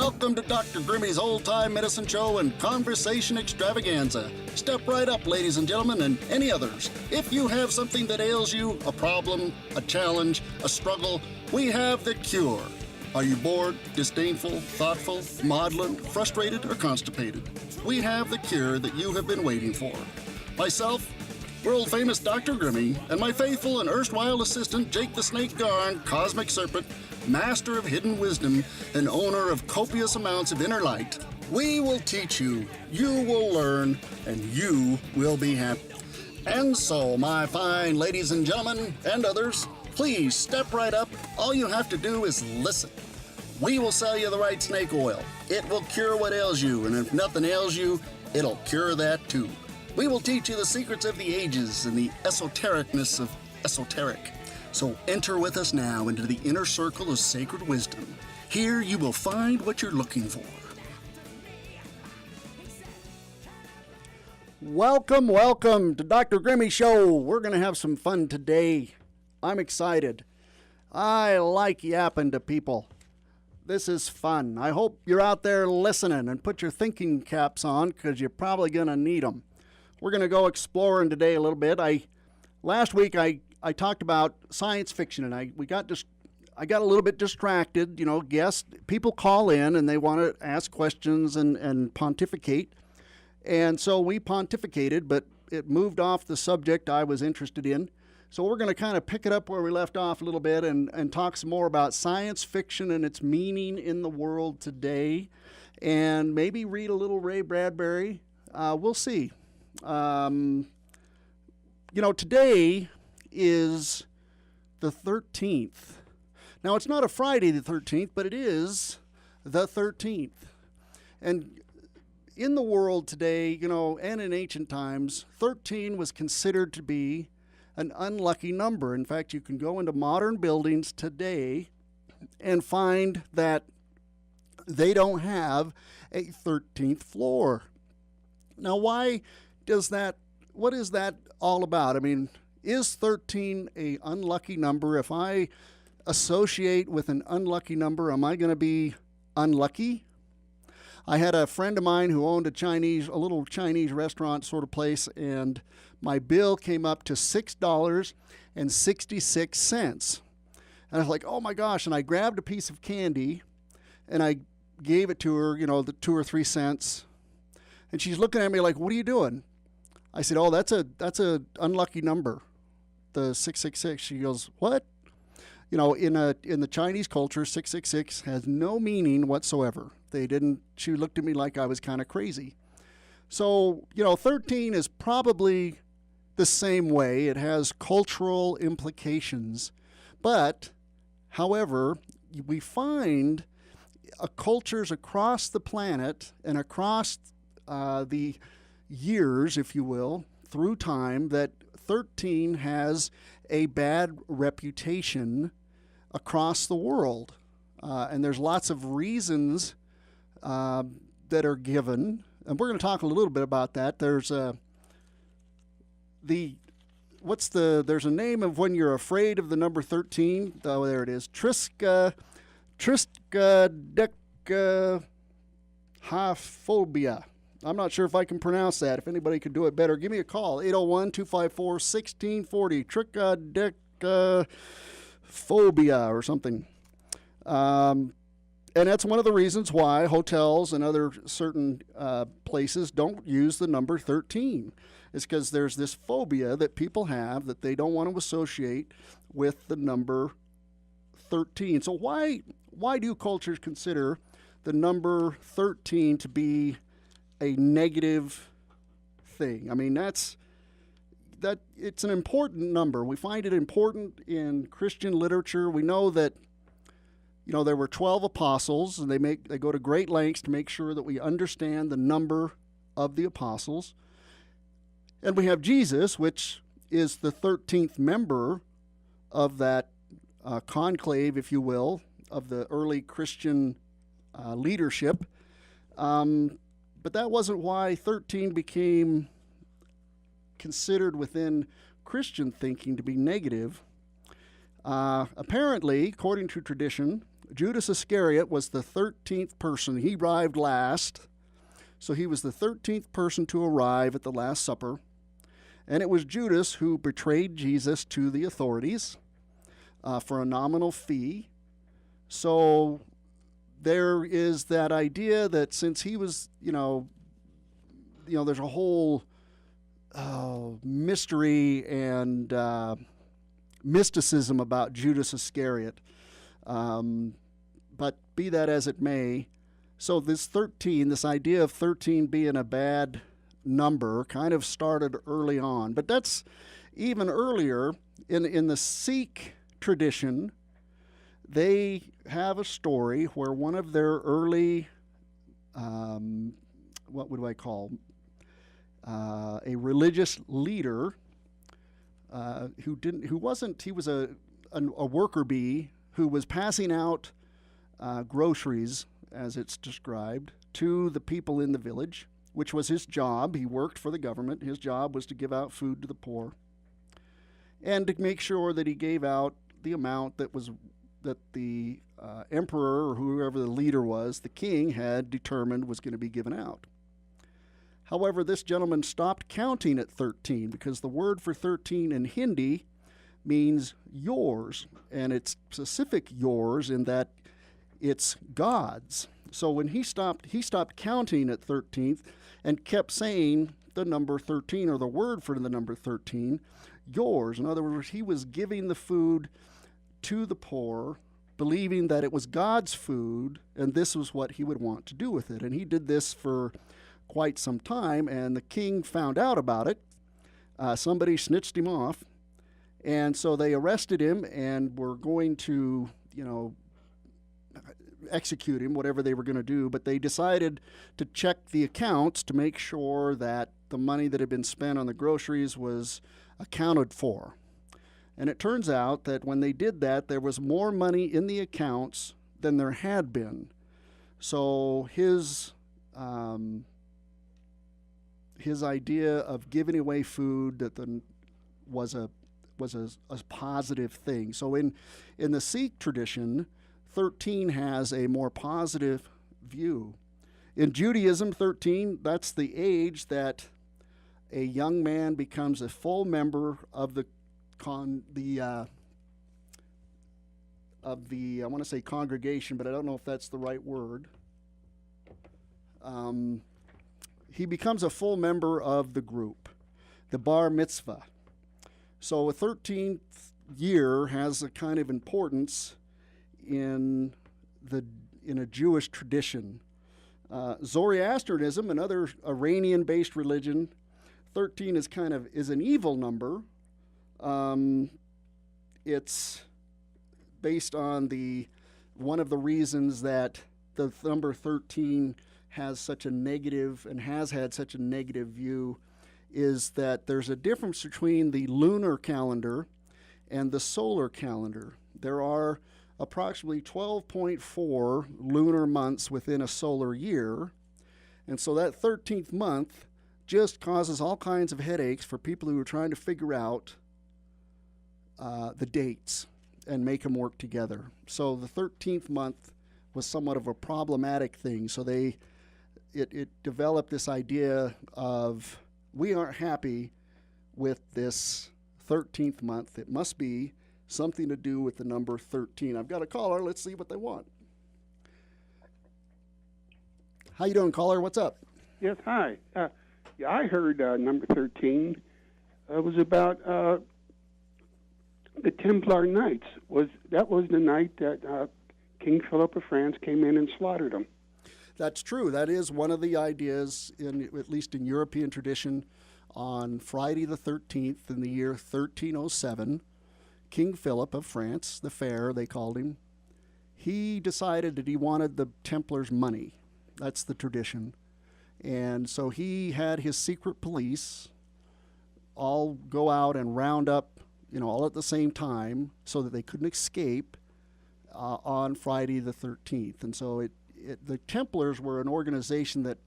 Welcome to Dr. Grimmy's Old Time Medicine Show and Conversation Extravaganza. Step right up, ladies and gentlemen, and any others. If you have something that ails you, a problem, a challenge, a struggle, we have the cure. Are you bored, disdainful, thoughtful, maudlin, frustrated, or constipated? We have the cure that you have been waiting for. Myself, world-famous Dr. Grimmy, and my faithful and erstwhile assistant, Jake the Snake Garn, Cosmic Serpent, master of hidden wisdom, and owner of copious amounts of inner light. We will teach you, you will learn, and you will be happy. And so, my fine ladies and gentlemen, and others, please step right up. All you have to do is listen. We will sell you the right snake oil. It will cure what ails you, and if nothing ails you, it'll cure that too. We will teach you the secrets of the ages and the esotericness of esoteric. So enter with us now into the inner circle of sacred wisdom. Here you will find what you're looking for. Welcome to Dr. Grimmy Show. We're going to have some fun today. I'm excited. I like yapping to people. This is fun. I hope you're out there listening and put your thinking caps on because you're probably going to need them. We're going to go exploring today a little bit. Last week I talked about science fiction, and I got a little bit distracted. You know, people call in and they want to ask questions and pontificate. And so we pontificated, but it moved off the subject I was interested in. So we're going to kind of pick it up where we left off a little bit and talk some more about science fiction and its meaning in the world today, and maybe read a little Ray Bradbury. We'll see. Today is the 13th. Now, it's not a Friday the 13th, but it is the 13th. And in the world today, and in ancient times, 13 was considered to be an unlucky number. In fact, you can go into modern buildings today and find that they don't have a 13th floor. Now, what is that all about? I mean, is 13 a unlucky number? If I associate with an unlucky number, am I going to be unlucky? I had a friend of mine who owned a little Chinese restaurant sort of place, and my bill came up to $6.66. And I was like, oh my gosh. And I grabbed a piece of candy and I gave it to her, the 2 or 3 cents. And she's looking at me like, what are you doing? I said, oh, that's a unlucky number, the 666. She goes, what? In the Chinese culture, 666 has no meaning whatsoever. She looked at me like I was kind of crazy. So, 13 is probably the same way. It has cultural implications. But, however, we find cultures across the planet and across the years, if you will, through time, that 13 has a bad reputation across the world. And there's lots of reasons that are given. And we're going to talk a little bit about that. There's there's a name of when you're afraid of the number 13. Oh, there it is. Triskaidekaphobia. I'm not sure if I can pronounce that. If anybody could do it better, give me a call. 801-254-1640. Triskaidekaphobia or something. And that's one of the reasons why hotels and other certain places don't use the number 13. It's because there's this phobia that people have that they don't want to associate with the number 13. So why do cultures consider the number 13 to be a negative thing? I mean, it's an important number. We find it important in Christian literature. We know that there were 12 apostles, and they go to great lengths to make sure that we understand the number of the apostles. And we have Jesus, which is the 13th member of that conclave, if you will, of the early Christian leadership. But that wasn't why 13 became considered within Christian thinking to be negative. Apparently, according to tradition, Judas Iscariot was the 13th person. He arrived last. So he was the 13th person to arrive at the Last Supper. And it was Judas who betrayed Jesus to the authorities for a nominal fee. So there is that idea that since he was, there's a whole mystery and mysticism about Judas Iscariot. But be that as it may, so this idea of 13 being a bad number kind of started early on. But that's even earlier. In the Sikh tradition, they have a story where one of their early, what would I call, a religious leader he was a worker bee who was passing out groceries, as it's described, to the people in the village, which was his job. He worked for the government. His job was to give out food to the poor and to make sure that he gave out the amount that the emperor or whoever the leader was, the king, had determined was going to be given out. However, this gentleman stopped counting at 13 because the word for 13 in Hindi means yours, and it's specific yours in that it's God's. So when he stopped counting at 13th and kept saying the number 13 or the word for the number 13, yours. In other words, he was giving the food to the poor, believing that it was God's food, and this was what he would want to do with it. And he did this for quite some time, and the king found out about it. Somebody snitched him off, and so they arrested him and were going to, execute him, whatever they were going to do. But they decided to check the accounts to make sure that the money that had been spent on the groceries was accounted for. And it turns out that when they did that, there was more money in the accounts than there had been. So his idea of giving away food was a positive thing. So in the Sikh tradition, 13 has a more positive view. In Judaism, 13, that's the age that a young man becomes a full member of the I want to say congregation, but I don't know if that's the right word. He becomes a full member of the group, the bar mitzvah. So a 13th year has a kind of importance in a Jewish tradition. Zoroastrianism, another Iranian-based religion, 13 is an evil number. It's based on one of the reasons that the number 13 has such a negative and has had such a negative view is that there's a difference between the lunar calendar and the solar calendar. There are approximately 12.4 lunar months within a solar year, and so that 13th month just causes all kinds of headaches for people who are trying to figure out the dates and make them work together. So the 13th month was somewhat of a problematic thing. So it developed this idea of, we aren't happy with this 13th month. It must be something to do with the number 13. I've got a caller. Let's see what they want. How you doing, caller? What's up? Yes, hi. I heard number 13 was about the Templar Knights. That was the night that King Philip of France came in and slaughtered them. That's true. That is one of the ideas, at least in European tradition. On Friday the 13th in the year 1307, King Philip of France, the Fair, they called him, he decided that he wanted the Templars' money. That's the tradition. And so he had his secret police all go out and round up, all at the same time so that they couldn't escape on Friday the 13th. And so the Templars were an organization that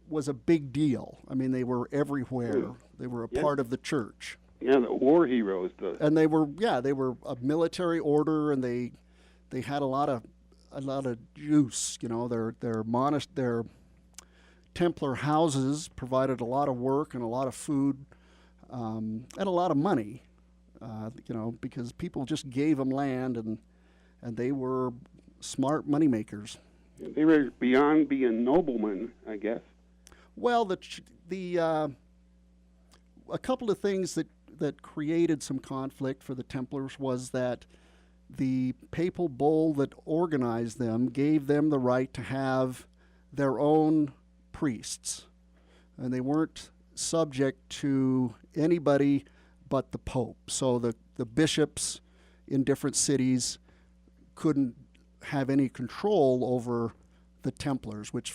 was a big deal. I mean, they were everywhere. Yeah. They were a part of the church. Yeah, the war heroes. And they were a military order, and they had a lot of juice. You know, their Templar houses provided a lot of work and a lot of food and a lot of money. You know, because people just gave them land, and they were smart moneymakers. They were beyond being noblemen, I guess. Well, a couple of things that created some conflict for the Templars was that the papal bull that organized them gave them the right to have their own priests, and they weren't subject to anybody but the Pope. So the bishops in different cities couldn't have any control over the Templars, which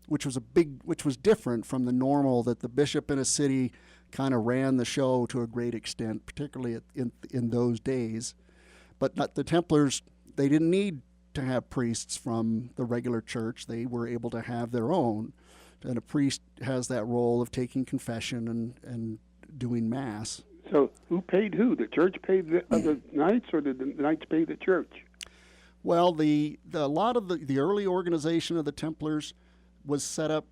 which was different from the normal that the bishop in a city kind of ran the show to a great extent, particularly in those days. But not the Templars, they didn't need to have priests from the regular church. They were able to have their own. And a priest has that role of taking confession and doing mass. So who paid who? The church paid the knights, or did the knights pay the church? Well, a lot of the early organization of the Templars was set up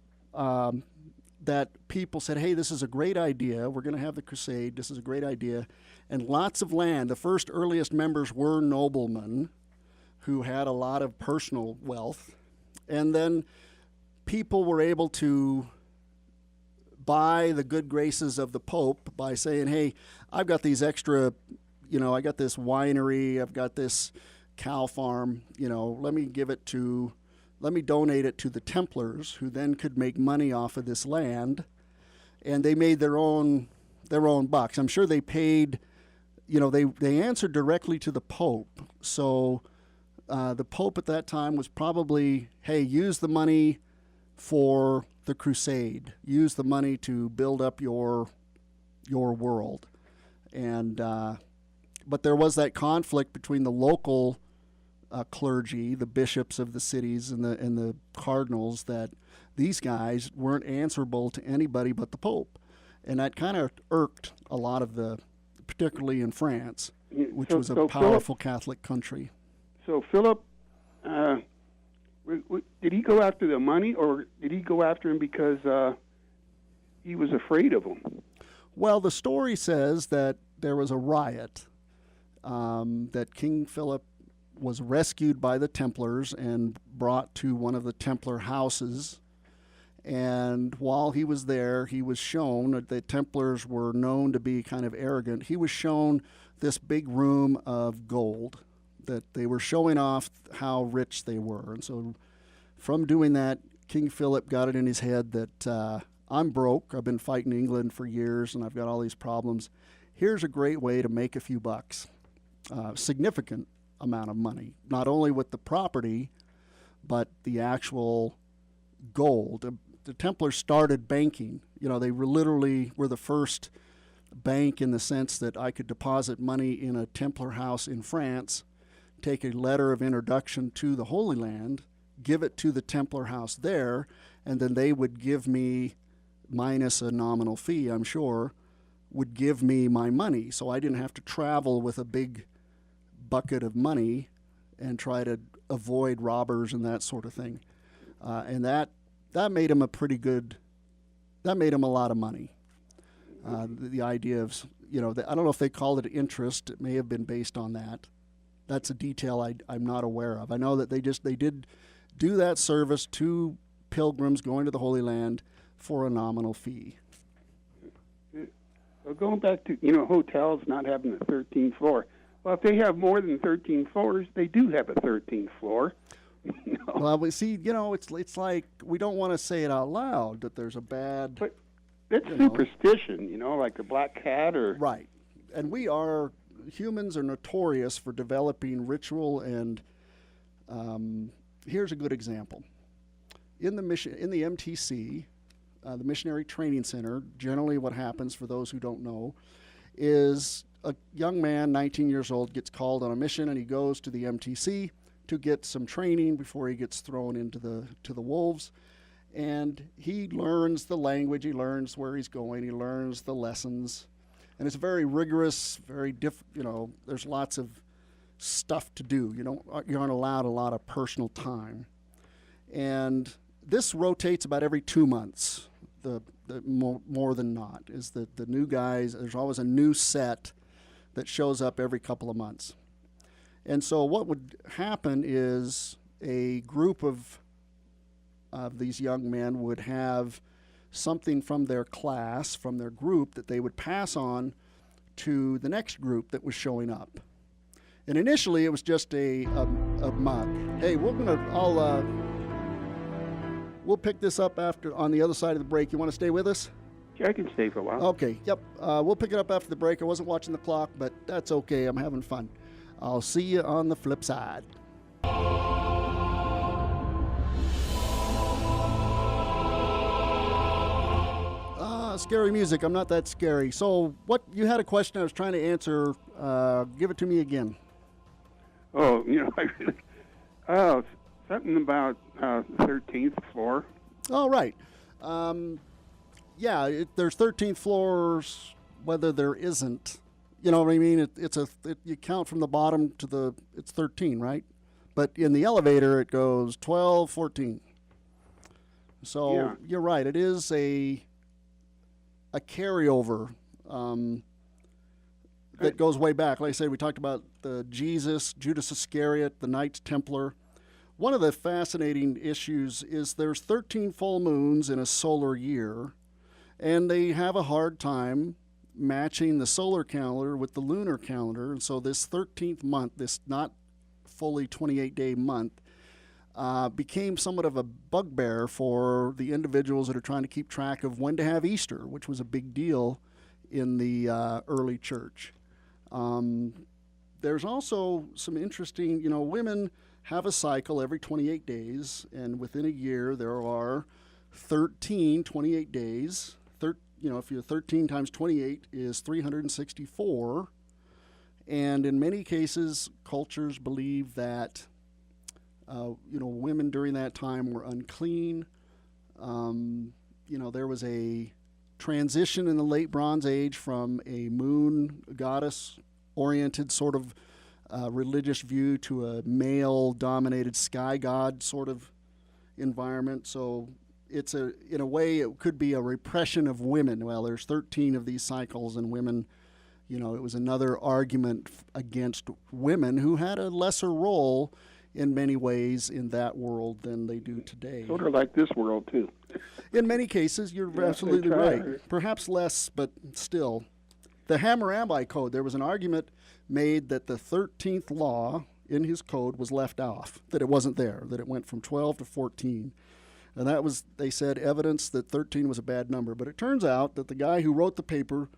that people said, hey, this is a great idea. We're going to have the crusade. This is a great idea. And lots of land. The first earliest members were noblemen who had a lot of personal wealth. And then people were able to buy the good graces of the Pope by saying, hey, I've got these extra, I got this winery, I've got this cow farm, let me donate it to the Templars, who then could make money off of this land. And they made their own bucks. I'm sure they paid, they answered directly to the Pope. So the Pope at that time was probably, hey, use the money for the crusade. Use the money to build up your world. And but there was that conflict between the local clergy, the bishops of the cities, and the cardinals, that these guys weren't answerable to anybody but the Pope, and that kind of irked a lot of particularly in France, which was a powerful Catholic country. So Philip, did he go after the money, or did he go after him because he was afraid of him? Well, the story says that there was a riot, that King Philip was rescued by the Templars and brought to one of the Templar houses. And while he was there, he was shown that the Templars were known to be kind of arrogant. He was shown this big room of gold, that they were showing off how rich they were. And so from doing that, King Philip got it in his head that I'm broke. I've been fighting England for years, and I've got all these problems. Here's a great way to make a few bucks, significant amount of money, not only with the property, but the actual gold. The Templars started banking. They literally were the first bank in the sense that I could deposit money in a Templar house in France, take a letter of introduction to the Holy Land, give it to the Templar house there, and then they would give me, minus a nominal fee, I'm sure, would give me my money. So I didn't have to travel with a big bucket of money and try to avoid robbers and that sort of thing. And that made him that made him a lot of money. The idea of, I don't know if they called it interest. It may have been based on that. That's a detail I'm not aware of. I know that they did do that service to pilgrims going to the Holy Land for a nominal fee. Well, going back to, hotels not having a 13th floor. Well, if they have more than 13 floors, they do have a 13th floor. Well, we see, it's like we don't want to say it out loud that there's a bad... But that's superstition, like a black cat or... Right. And humans are notorious for developing ritual, and here's a good example. In the MTC, the Missionary Training Center, generally what happens, for those who don't know, is a young man, 19 years old, gets called on a mission, and he goes to the MTC to get some training before he gets thrown into the wolves. And he learns the language, he learns where he's going, he learns the lessons. And it's very rigorous, very there's lots of stuff to do. You aren't allowed a lot of personal time. And this rotates about every 2 months. The more than not is that the new guys, there's always a new set that shows up every couple of months. And so what would happen is a group of these young men would have something from their class, from their group, that they would pass on to the next group that was showing up. And initially it was just a mug. Hey, we'll pick this up after on the other side of the break. You want to stay with us? Yeah, I can stay for a while. Okay, yep. We'll pick it up after the break. I wasn't watching the clock, but that's okay. I'm having fun. I'll see you on the flip side. Scary music. I'm not that scary. So what, you had a question I was trying to answer. Give it to me again. Oh, something about 13th floor. Oh, right. There's 13th floors, whether there isn't. You know what I mean? You count from the bottom to it's 13, right? But in the elevator, it goes 12, 14. So yeah. You're right. It is a carryover that goes way back. Like I said, we talked about the Judas Iscariot, the Knights Templar. One of the fascinating issues is there's 13 full moons in a solar year, and they have a hard time matching the solar calendar with the lunar calendar. And so this 13th month, this not fully 28-day month, became somewhat of a bugbear for the individuals that are trying to keep track of when to have Easter, which was a big deal in the early church. There's also some interesting, women have a cycle every 28 days, and within a year there are 13 28 days. If you're 13 times 28 is 364, and in many cases, cultures believe that women during that time were unclean. There was a transition in the late Bronze Age from a moon goddess-oriented sort of religious view to a male-dominated sky god sort of environment. So in a way, it could be a repression of women. Well, there's 13 of these cycles, and women, it was another argument against women who had a lesser role in many ways in that world than they do today. Sort of like this world, too. In many cases, you're absolutely right. Perhaps less, but still. The Hammurabi Code, there was an argument made that the 13th law in his code was left off, that it wasn't there, that it went from 12 to 14. And that was, they said, evidence that 13 was a bad number. But it turns out that the guy who wrote the paper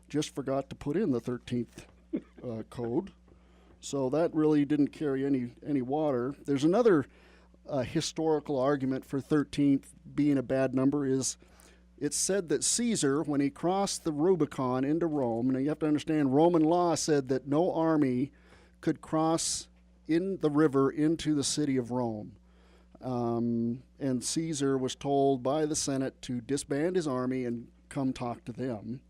just forgot to put in the 13th code. So that really didn't carry any water. There's another historical argument for 13th being a bad number is it's said that Caesar, when he crossed the Rubicon into Rome, and you have to understand Roman law said that no army could cross in the river into the city of Rome. And Caesar was told by the Senate to disband his army and come talk to them.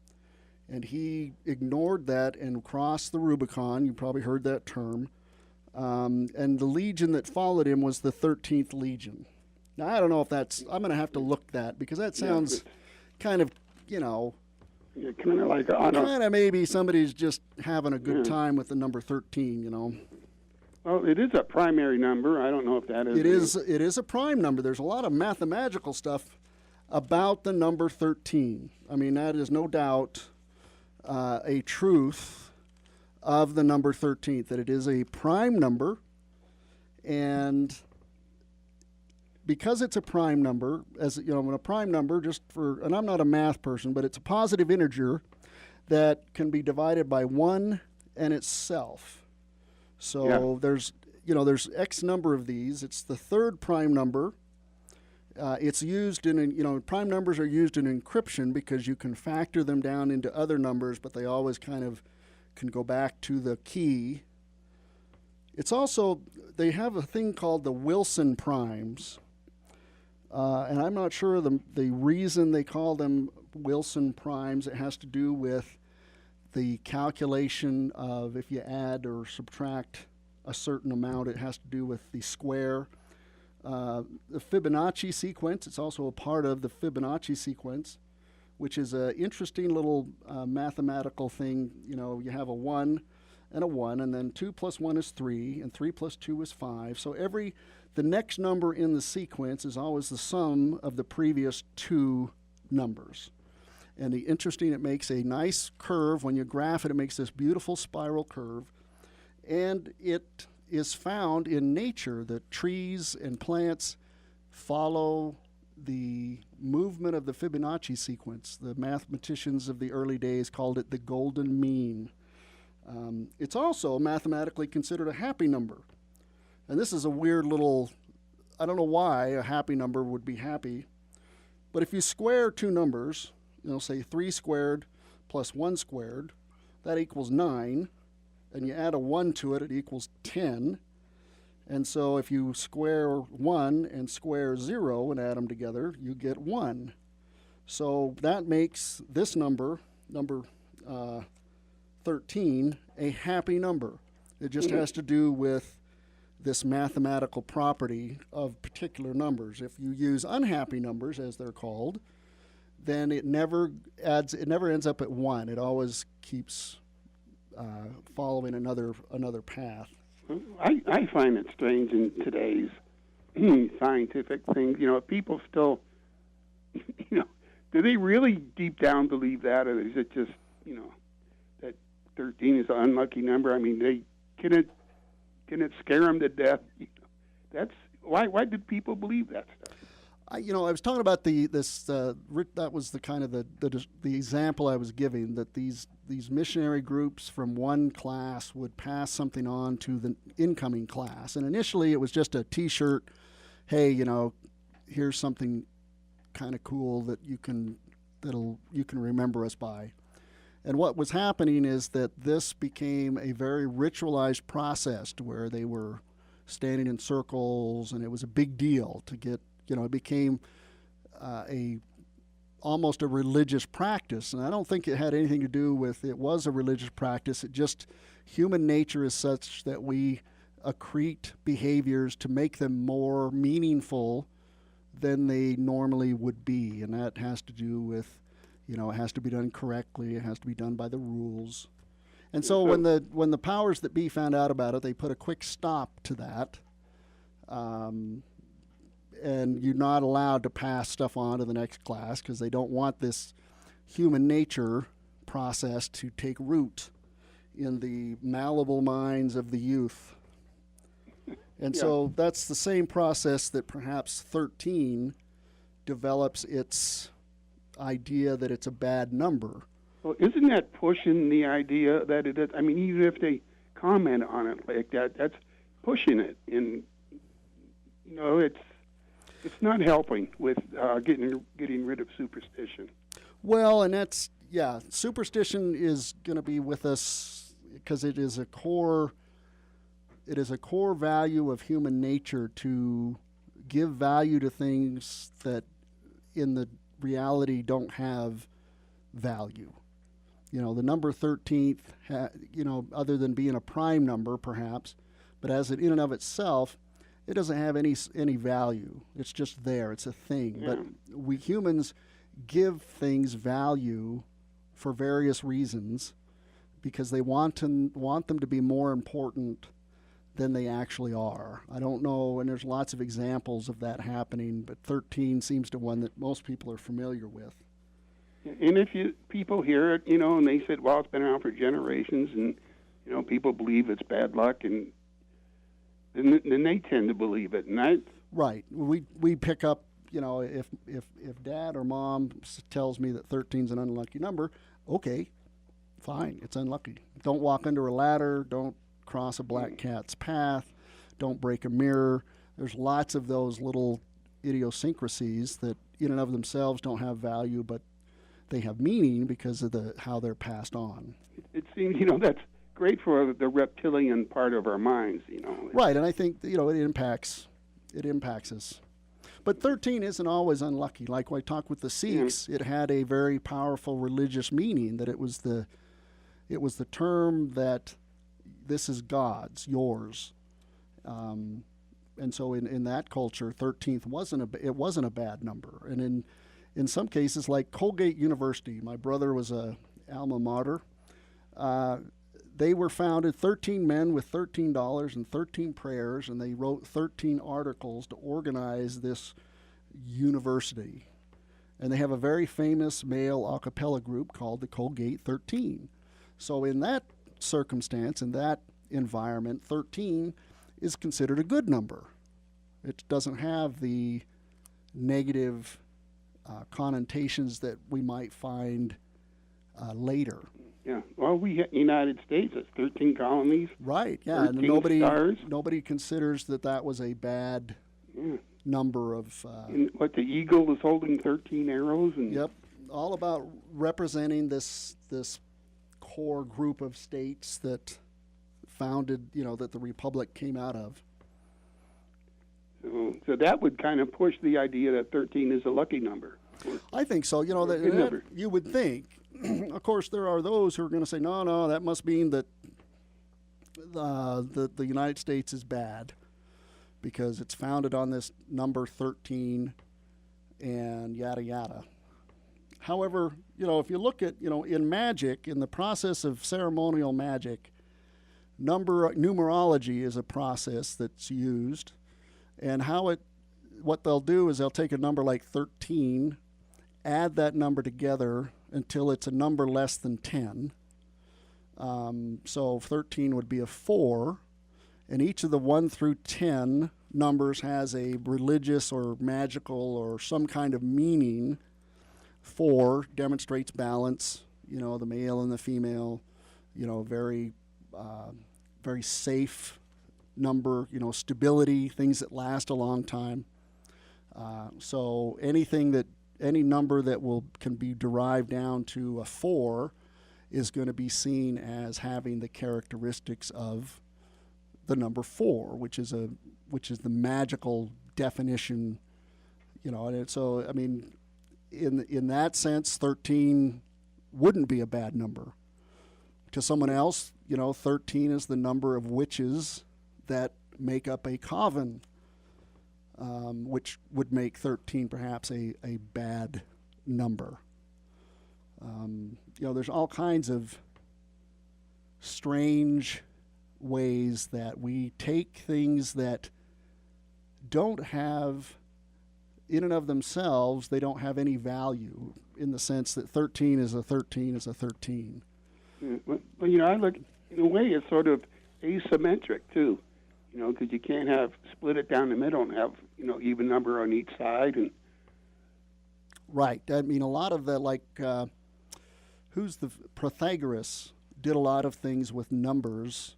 And he ignored that and crossed the Rubicon. You probably heard that term. And the legion that followed him was the 13th Legion. Now, I don't know if I'm going to have to look that because that sounds kind of, kind of like kind of maybe somebody's just having a good time with the number 13, Well, it is a primary number. I don't know if that is. It is a prime number. There's a lot of mathematical stuff about the number 13. I mean, that is no doubt a truth of the number 13, that it is a prime number, and because it's a prime number, when a prime number, and I'm not a math person, but it's a positive integer that can be divided by 1 and itself. So there's X number of these. It's the third prime number. It's used prime numbers are used in encryption because you can factor them down into other numbers, but they always kind of can go back to the key. It's also, they have a thing called the Wilson primes, and I'm not sure the reason they call them Wilson primes. It has to do with the calculation of if you add or subtract a certain amount. It has to do with the square. The Fibonacci sequence, it's also a part of the Fibonacci sequence, which is an interesting little mathematical thing. You know, you have a 1 and a 1, and then 2 plus 1 is 3, and 3 plus 2 is 5. So the next number in the sequence is always the sum of the previous two numbers. And it makes a nice curve. When you graph it, it makes this beautiful spiral curve. And it is found in nature that trees and plants follow the movement of the Fibonacci sequence. The mathematicians of the early days called it the golden mean. It's also mathematically considered a happy number. And this is a weird little, I don't know why a happy number would be happy, but if you square two numbers, say 3 squared plus 1 squared, that equals 9, and you add a 1 to it, it equals 10. And so if you square 1 and square 0 and add them together, you get 1. So that makes this number 13, a happy number. It just has to do with this mathematical property of particular numbers. If you use unhappy numbers, as they're called, then it never ends up at 1. It always keeps following another path. I find it strange in today's scientific things. People still, do they really deep down believe that, or is it just, that 13 is an unlucky number? I mean, can it scare them to death? That's why did people believe that stuff? I was talking about that was the kind of the example I was giving, that these missionary groups from one class would pass something on to the incoming class. And initially it was just a T-shirt, hey, here's something kind of cool that you can remember us by. And what was happening is that this became a very ritualized process to where they were standing in circles, and it was a big deal to get, it became almost a religious practice. And I don't think it had anything to do with it was a religious practice. It just, human nature is such that we accrete behaviors to make them more meaningful than they normally would be. And that has to do with, it has to be done correctly. It has to be done by the rules. And so when the powers that be found out about it, they put a quick stop to that. And you're not allowed to pass stuff on to the next class because they don't want this human nature process to take root in the malleable minds of the youth. And so that's the same process that perhaps 13 develops its idea that it's a bad number. Well, isn't that pushing the idea that it is? I mean, even if they comment on it like that, that's pushing it. And, it's not helping with getting rid of superstition. Well, and that's, superstition is going to be with us because it is a core value of human nature to give value to things that in the reality don't have value. The number 13th, other than being a prime number perhaps, but as in and of itself, it doesn't have any value. It's just there. It's a thing. Yeah. But we humans give things value for various reasons because they want them to be more important than they actually are. I don't know, and there's lots of examples of that happening, but 13 seems to one that most people are familiar with. And if people hear it, and they said, well, it's been around for generations, and, people believe it's bad luck, and then they tend to believe it. And right. We pick up, if Dad or Mom tells me that 13 is an unlucky number, okay, fine, it's unlucky. Don't walk under a ladder. Don't cross a black cat's path. Don't break a mirror. There's lots of those little idiosyncrasies that in and of themselves don't have value, but they have meaning because of how they're passed on. It seems, that's great for the reptilian part of our minds, Right, and I think, it impacts us. But 13 isn't always unlucky. Like when I talked with the Sikhs, it had a very powerful religious meaning, that it was the term that this is God's, yours. And so in that culture, 13th wasn't a bad number. And in some cases, like Colgate University, my brother was a alma mater. They were founded 13 men with $13 and 13 prayers, and they wrote 13 articles to organize this university. And they have a very famous male a cappella group called the Colgate 13. So in that circumstance, in that environment, 13 is considered a good number. It doesn't have the negative connotations that we might find later. Yeah. Well, United States, it's 13 colonies. Right. Yeah. 13 And stars. nobody considers that was a bad number of. And what, the eagle is holding 13 arrows. And Yep. All about representing this core group of states that founded, that the Republic came out of. So that would kind of push the idea that 13 is a lucky number. I think so. That you would think. Of course, there are those who are going to say, no, that must mean that the United States is bad because it's founded on this number 13 and yada, yada. However, if you look at, in magic, in the process of ceremonial magic, numerology is a process that's used. And what they'll do is they'll take a number like 13, add that number together until it's a number less than 10. So 13 would be a 4, and each of the 1 through 10 numbers has a religious or magical or some kind of meaning. 4 demonstrates balance, the male and the female, very safe number, stability, things that last a long time. So any number that can be derived down to a 4 is going to be seen as having the characteristics of the number 4, which is the magical definition, and so I mean, in that sense, 13 wouldn't be a bad number. To someone else, 13 is the number of witches that make up a coven, which would make 13 perhaps a bad number. There's all kinds of strange ways that we take things that don't have, in and of themselves, they don't have any value in the sense that 13 is a 13 is a 13. Well, I look, in a way, it's sort of asymmetric, too. Because you can't split it down the middle and have, even number on each side. And right. I mean, a lot of the, Pythagoras did a lot of things with numbers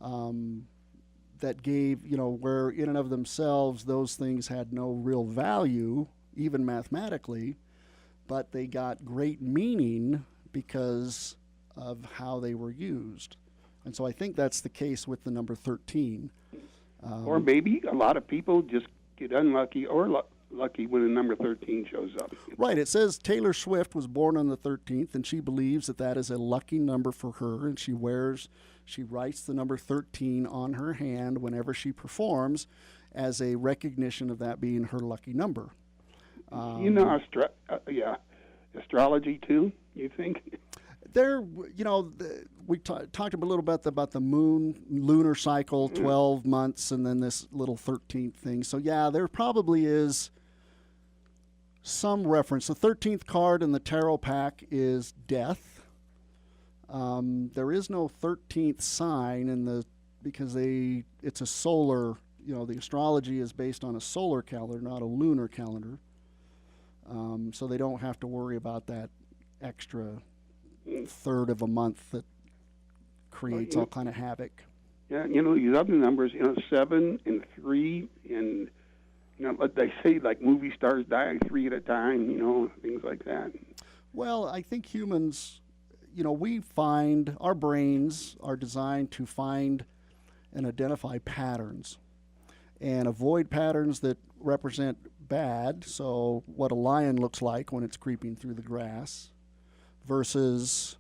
that gave, where in and of themselves those things had no real value, even mathematically, but they got great meaning because of how they were used. And so I think that's the case with the number 13. Or maybe a lot of people just get unlucky or lucky when the number 13 shows up. Right. It says Taylor Swift was born on the 13th, and she believes that is a lucky number for her, and she writes the number 13 on her hand whenever she performs as a recognition of that being her lucky number. Astrology too, you think? There, we talked a little bit about the lunar cycle, 12 months, and then this little 13th thing. So, yeah, there probably is some reference. The 13th card in the tarot pack is death. There is no 13th sign because it's a solar, the astrology is based on a solar calendar, not a lunar calendar. So they don't have to worry about that extra third of a month that creates all kind of havoc. Yeah, these other numbers, 7 and 3, and what they say, like movie stars die 3 at a time, things like that. Well, I think humans, we find our brains are designed to find and identify patterns and avoid patterns that represent bad. So what a lion looks like when it's creeping through the grass versus,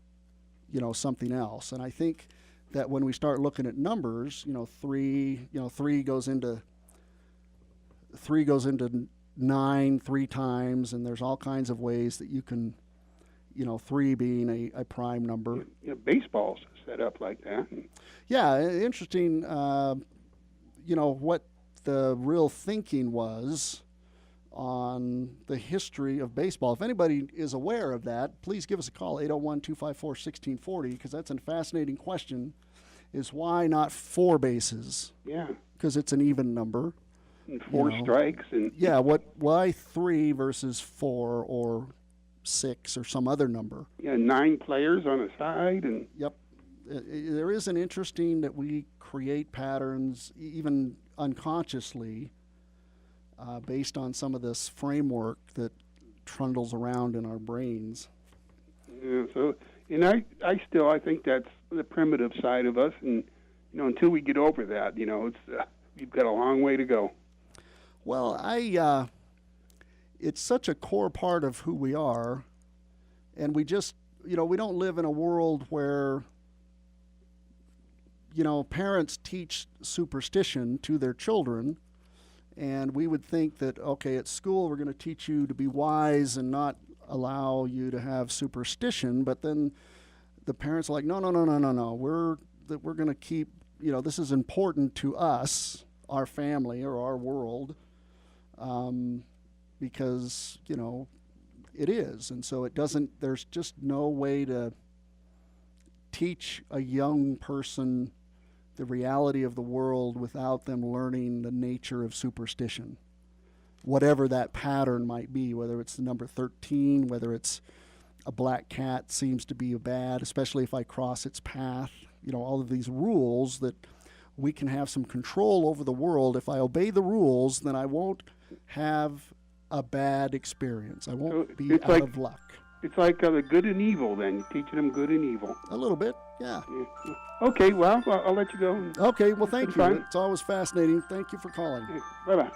something else. And I think that when we start looking at numbers, three goes into 9 3 times, and there's all kinds of ways that you can, 3 being a prime number. Baseball's set up like that. Yeah, interesting. What the real thinking was on the history of baseball. If anybody is aware of that, please give us a call, 801-254-1640, because that's a fascinating question, is why not 4 bases? Yeah. Because it's an even number. And 4 strikes. And yeah, why 3 versus 4 or 6 or some other number? Yeah, 9 players on a side. And Yep. There is an interesting that we create patterns, even unconsciously, based on some of this framework that trundles around in our brains. Yeah, so, and I think that's the primitive side of us, and until we get over that, it's we've got a long way to go. Well, it's such a core part of who we are, and we just, we don't live in a world where, parents teach superstition to their children. And we would think that, okay, at school we're going to teach you to be wise and not allow you to have superstition. But then the parents are like, no. We're going to keep, this is important to us, our family or our world, because, it is. And so there's just no way to teach a young person the reality of the world without them learning the nature of superstition, whatever that pattern might be, whether it's the number 13, whether it's a black cat seems to be bad, especially if I cross its path, all of these rules that we can have some control over the world. If I obey the rules, then I won't have a bad experience. I won't be out of luck. It's like the good and evil, then. You're teaching them good and evil. A little bit, yeah. Okay, well, I'll let you go. Okay, well, thank you. Fine. It's always fascinating. Thank you for calling. Okay, bye-bye.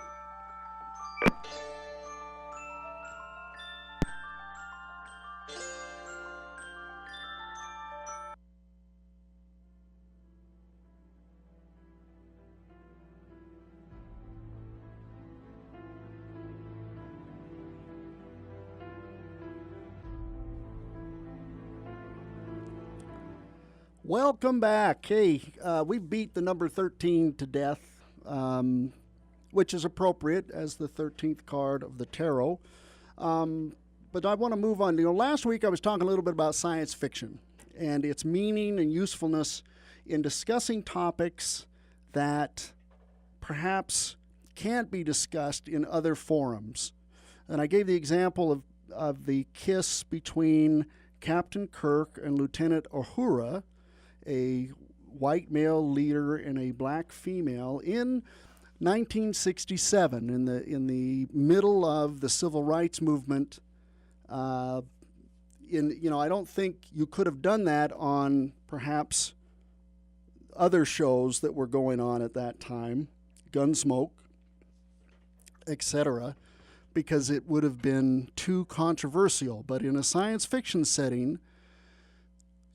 Welcome back. Hey, we beat the number 13 to death, which is appropriate as the 13th card of the tarot. But I want to move on. Last week I was talking a little bit about science fiction and its meaning and usefulness in discussing topics that perhaps can't be discussed in other forums. And I gave the example of the kiss between Captain Kirk and Lieutenant Uhura, a white male leader and a black female, in 1967, in the middle of the civil rights movement. I don't think you could have done that on perhaps other shows that were going on at that time, Gunsmoke, etc., because it would have been too controversial. But in a science fiction setting,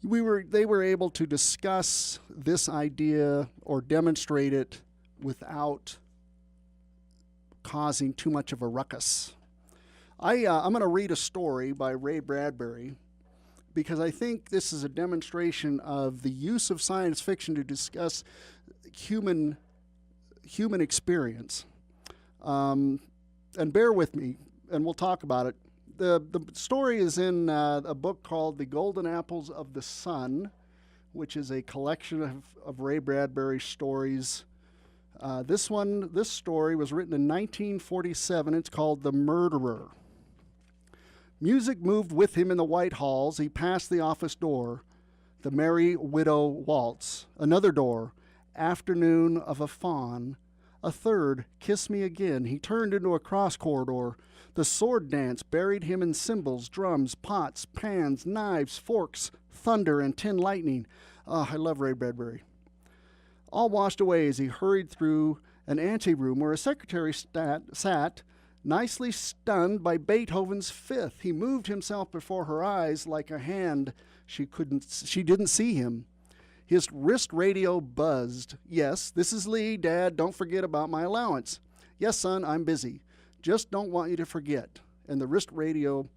they were able to discuss this idea or demonstrate it without causing too much of a ruckus. I'm going to read a story by Ray Bradbury because I think this is a demonstration of the use of science fiction to discuss human experience. And bear with me, and we'll talk about it. The story is in a book called The Golden Apples of the Sun, which is a collection of Ray Bradbury stories. This story was written in 1947. It's called The Murderer. Music moved with him in the White Halls. He passed the office door, the Merry Widow Waltz. Another door, Afternoon of a Faun. A third, Kiss Me Again. He turned into a cross corridor. The sword dance buried him in cymbals, drums, pots, pans, knives, forks, thunder, and tin lightning. Oh, I love Ray Bradbury. All washed away as he hurried through an anteroom where a secretary sat, nicely stunned by Beethoven's Fifth. He moved himself before her eyes like a hand. She didn't see him. His wrist radio buzzed. "Yes, this is Lee. Dad, don't forget about my allowance." "Yes, son, I'm busy. Just don't want you to forget." And the wrist radio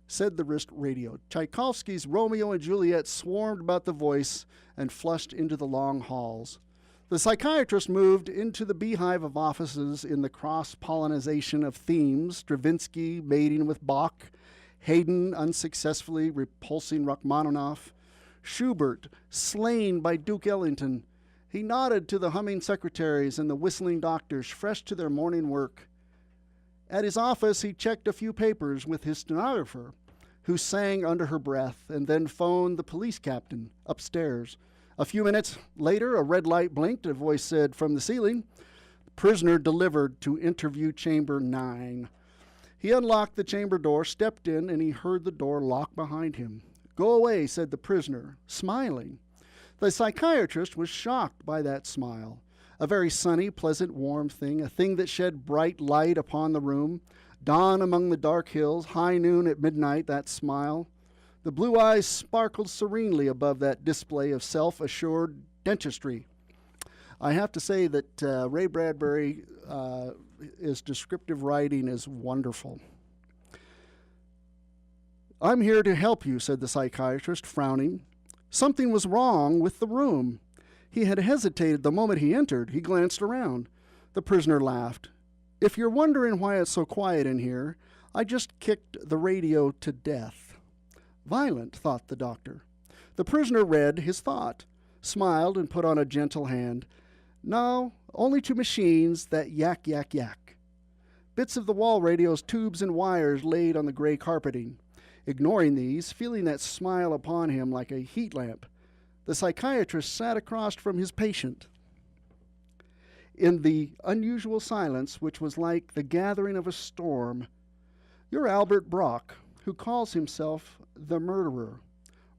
said the wrist radio. Tchaikovsky's Romeo and Juliet swarmed about the voice and flushed into the long halls. The psychiatrist moved into the beehive of offices in the cross-pollination of themes, Stravinsky mating with Bach, Haydn unsuccessfully repulsing Rachmaninoff, Schubert slain by Duke Ellington. He nodded to the humming secretaries and the whistling doctors, fresh to their morning work. At his office, he checked a few papers with his stenographer, who sang under her breath, and then phoned the police captain upstairs. A few minutes later, a red light blinked. A voice said from the ceiling, "Prisoner delivered to interview chamber 9. He unlocked the chamber door, stepped in, and he heard the door lock behind him. "Go away," said the prisoner, smiling. The psychiatrist was shocked by that smile. A very sunny, pleasant, warm thing, a thing that shed bright light upon the room. Dawn among the dark hills, high noon at midnight, that smile. The blue eyes sparkled serenely above that display of self-assured dentistry. I have to say that Ray Bradbury, his descriptive writing is wonderful. "I'm here to help you," said the psychiatrist, frowning. Something was wrong with the room. He had hesitated the moment he entered. He glanced around. The prisoner laughed. "If you're wondering why it's so quiet in here, I just kicked the radio to death." Violent, thought the doctor. The prisoner read his thought, smiled, and put on a gentle hand. "No, only to machines that yak, yak, yak." Bits of the wall radio's tubes and wires laid on the gray carpeting. Ignoring these, feeling that smile upon him like a heat lamp, the psychiatrist sat across from his patient. In the unusual silence, which was like the gathering of a storm, "You're Albert Brock, who calls himself the murderer."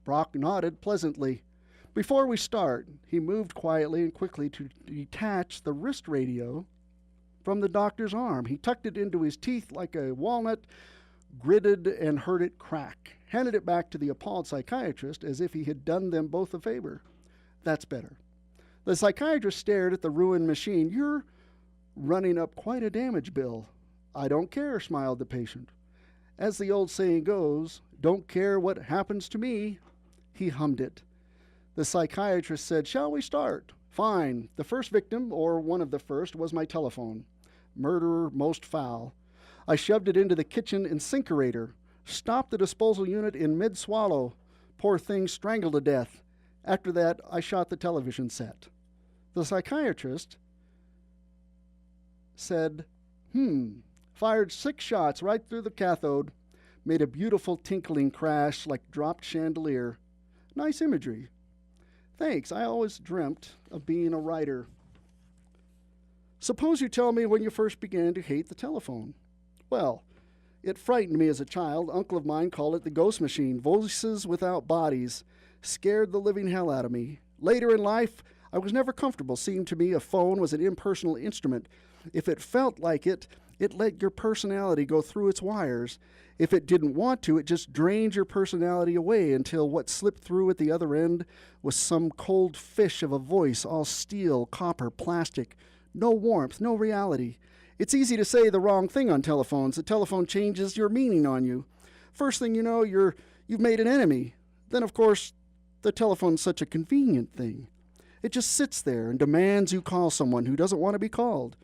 Brock nodded pleasantly. "Before we start," he moved quietly and quickly to detach the wrist radio from the doctor's arm. He tucked it into his teeth like a walnut, gritted and heard it crack, handed it back to the appalled psychiatrist as if he had done them both a favor. "That's better." The psychiatrist stared at the ruined machine. "You're running up quite a damage bill." "I don't care," smiled the patient. "As the old saying goes, don't care what happens to me." He hummed it. The psychiatrist said, "Shall we start?" "Fine. The first victim, or one of the first, was my telephone. Murderer most foul. I shoved it into the kitchen incinerator, stopped the disposal unit in mid-swallow. Poor thing strangled to death. After that, I shot the television set." The psychiatrist said, fired 6 shots right through the cathode, made a beautiful tinkling crash like dropped chandelier. Nice imagery. Thanks, I always dreamt of being a writer. Suppose you tell me when you first began to hate the telephone. Well, it frightened me as a child. Uncle of mine called it the ghost machine, voices without bodies. Scared the living hell out of me. Later in life, I was never comfortable. Seemed to me a phone was an impersonal instrument. If it felt like it let your personality go through its wires. If it didn't want to, it just drained your personality away until what slipped through at the other end was some cold fish of a voice, all steel, copper, plastic. No warmth, no reality. It's easy to say the wrong thing on telephones. The telephone changes your meaning on you. First thing you know, you've made an enemy. Then, of course, the telephone's such a convenient thing. It just sits there and demands you call someone who doesn't want to be called.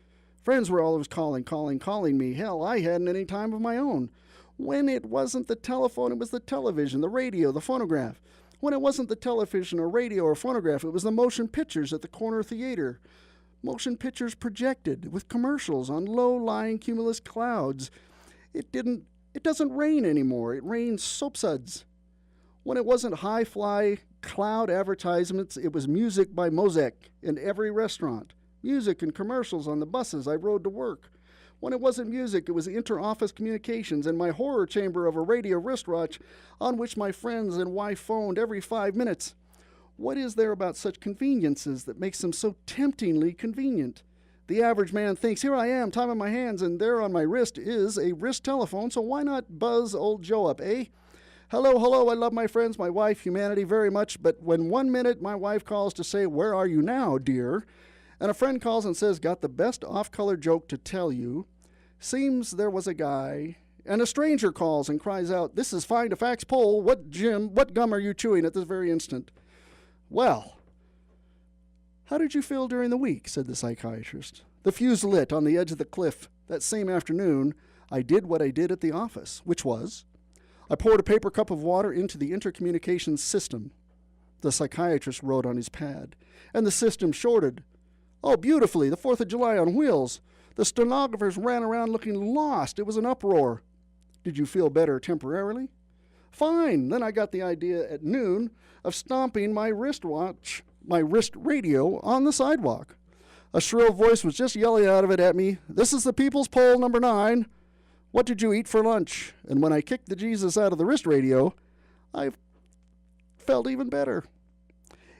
Friends were always calling me. Hell, I hadn't any time of my own. When it wasn't the telephone, it was the television, the radio, the phonograph. When it wasn't the television or radio or phonograph, it was the motion pictures at the corner theater. Motion pictures projected with commercials on low-lying cumulus clouds. It doesn't rain anymore. It rains soapsuds. When it wasn't high-fly cloud advertisements, it was music by Mosek in every restaurant. Music and commercials on the buses I rode to work. When it wasn't music, it was inter-office communications and my horror chamber of a radio wristwatch on which my friends and wife phoned every 5 minutes. What is there about such conveniences that makes them so temptingly convenient? The average man thinks, here I am, time on my hands, and there on my wrist is a wrist telephone, so why not buzz old Joe up, eh? Hello, hello, I love my friends, my wife, humanity very much, but when 1 minute my wife calls to say, where are you now, dear? And a friend calls and says, got the best off-color joke to tell you. Seems there was a guy, and a stranger calls and cries out, this is Find a Fax Poll. What gum are you chewing at this very instant? Well, how did you feel during the week, said the psychiatrist. The fuse lit on the edge of the cliff. That same afternoon, I did what I did at the office, which was, I poured a paper cup of water into the intercommunications system. The psychiatrist wrote on his pad, and the system shorted. Oh, beautifully, the 4th of July on wheels. The stenographers ran around looking lost. It was an uproar. Did you feel better temporarily? Fine. Then I got the idea at noon of stomping my wrist radio on the sidewalk. A shrill voice was just yelling out of it at me, this is the People's Poll number 9. What did you eat for lunch? And when I kicked the Jesus out of the wrist radio, I felt even better.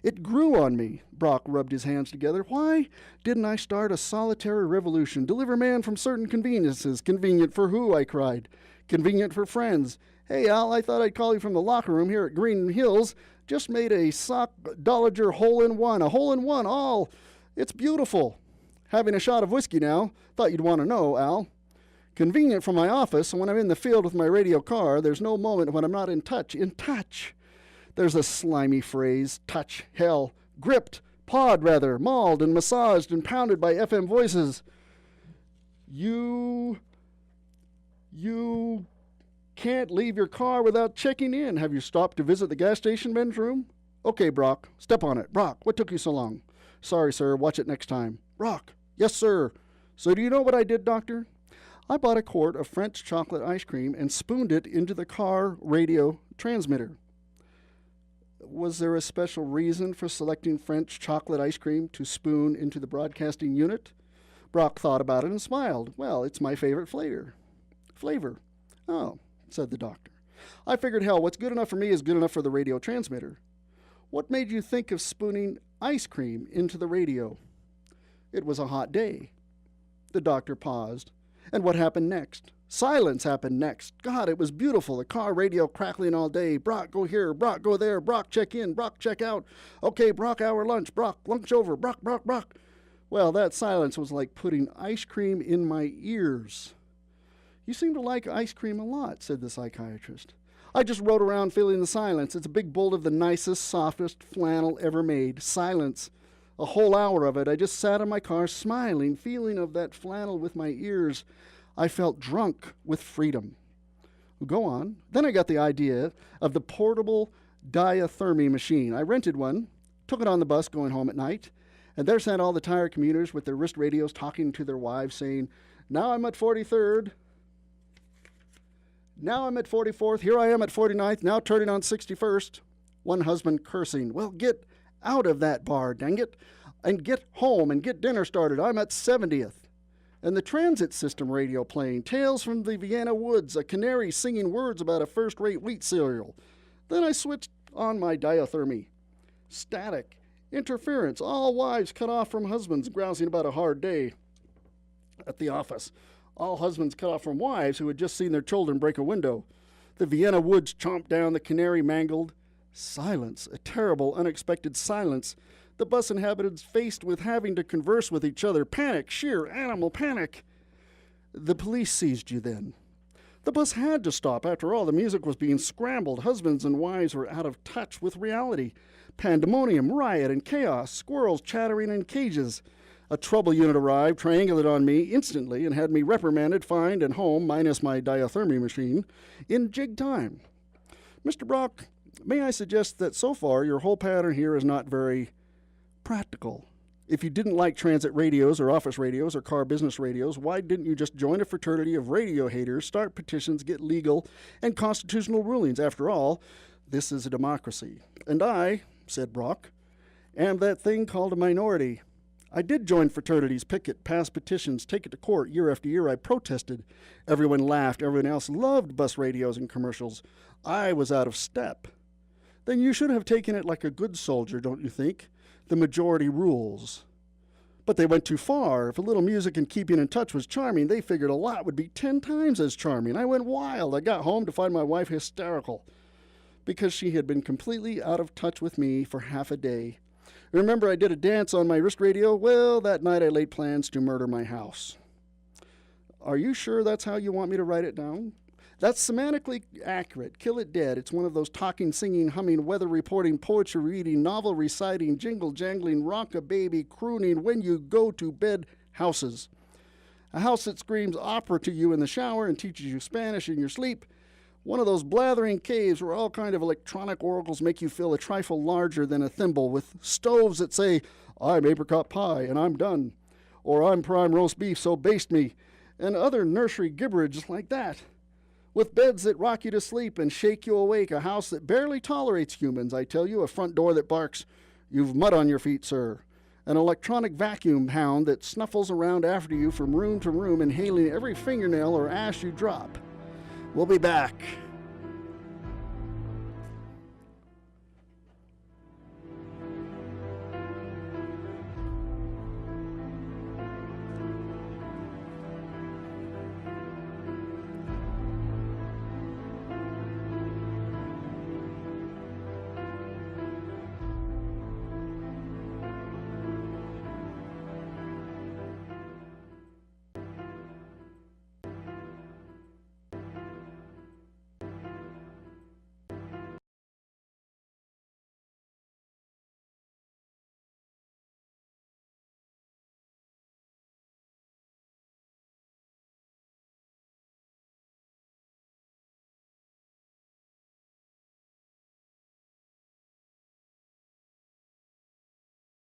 It grew on me. Brock rubbed his hands together. Why didn't I start a solitary revolution? Deliver man from certain conveniences. Convenient for who? I cried. Convenient for friends. Hey, Al, I thought I'd call you from the locker room here at Green Hills. Just made a sock Dollinger hole-in-one. A hole-in-one, all. It's beautiful. Having a shot of whiskey now. Thought you'd want to know, Al. Convenient for my office, and when I'm in the field with my radio car, there's no moment when I'm not in touch. In touch. There's a slimy phrase, touch, hell, gripped, pawed rather, mauled and massaged and pounded by FM voices. You can't leave your car without checking in. Have you stopped to visit the gas station men's room? Okay, Brock, step on it. Brock, what took you so long? Sorry, sir, watch it next time. Brock, yes, sir. So do you know what I did, doctor? I bought a quart of French chocolate ice cream and spooned it into the car radio transmitter. Was there a special reason for selecting French chocolate ice cream to spoon into the broadcasting unit? Brock thought about it and smiled. Well, it's my favorite flavor. Oh, said the doctor. I figured, hell, what's good enough for me is good enough for the radio transmitter. What made you think of spooning ice cream into the radio? It was a hot day. The doctor paused. And what happened next? Silence happened next. God, it was beautiful. The car radio crackling all day. Brock, go here. Brock, go there. Brock, check in. Brock, check out. Okay, Brock, hour lunch. Brock, lunch over. Brock. Well, that silence was like putting ice cream in my ears. You seem to like ice cream a lot, said the psychiatrist. I just rode around feeling the silence. It's a big bolt of the nicest, softest flannel ever made. Silence. A whole hour of it. I just sat in my car smiling, feeling of that flannel with my ears. I felt drunk with freedom. Go on. Then I got the idea of the portable diathermy machine. I rented one, took it on the bus going home at night, and there sat all the tired commuters with their wrist radios talking to their wives saying, now I'm at 43rd. Now I'm at 44th. Here I am at 49th. Now turning on 61st. One husband cursing. Well, get out of that bar, dang it, and get home and get dinner started. I'm at 70th. And the transit system radio playing, Tales from the Vienna Woods, a canary singing words about a first-rate wheat cereal. Then I switched on my diathermy. Static, interference, all wives cut off from husbands grousing about a hard day at the office. All husbands cut off from wives who had just seen their children break a window. The Vienna Woods chomped down, the canary mangled. Silence, a terrible, unexpected silence. The bus inhabitants faced with having to converse with each other. Panic, sheer animal panic. The police seized you then. The bus had to stop. After all, the music was being scrambled. Husbands and wives were out of touch with reality. Pandemonium, riot, and chaos. Squirrels chattering in cages. A trouble unit arrived, triangulated on me instantly, and had me reprimanded, fined, and home, minus my diathermy machine, in jig time. Mr. Brock, may I suggest that so far your whole pattern here is not very practical. If you didn't like transit radios or office radios or car business radios, why didn't you just join a fraternity of radio haters, start petitions, get legal and constitutional rulings? After all, this is a democracy. And I, said Brock, am that thing called a minority. I did join fraternities, picket, pass petitions, take it to court. Year after year I protested. Everyone laughed. Everyone else loved bus radios and commercials. I was out of step. Then you should have taken it like a good soldier, don't you think? The majority rules. But they went too far. If a little music and keeping in touch was charming, they figured a lot would be 10 times as charming. I went wild. I got home to find my wife hysterical. because she had been completely out of touch with me for half a day. Remember I did a dance on my wrist radio? Well, that night I laid plans to murder my house. Are you sure that's how you want me to write it down? That's semantically accurate. Kill it dead. It's one of those talking, singing, humming, weather reporting, poetry reading, novel reciting, jingle jangling, rock-a-baby, crooning, when you go to bed houses. A house that screams opera to you in the shower and teaches you Spanish in your sleep. One of those blathering caves where all kind of electronic oracles make you feel a trifle larger than a thimble, with stoves that say, I'm apricot pie and I'm done, or I'm prime roast beef, so baste me, and other nursery gibberage like that. With beds that rock you to sleep and shake you awake, a house that barely tolerates humans, I tell you, a front door that barks, you've mud on your feet, sir. An electronic vacuum hound that snuffles around after you from room to room, inhaling every fingernail or ash you drop. We'll be back.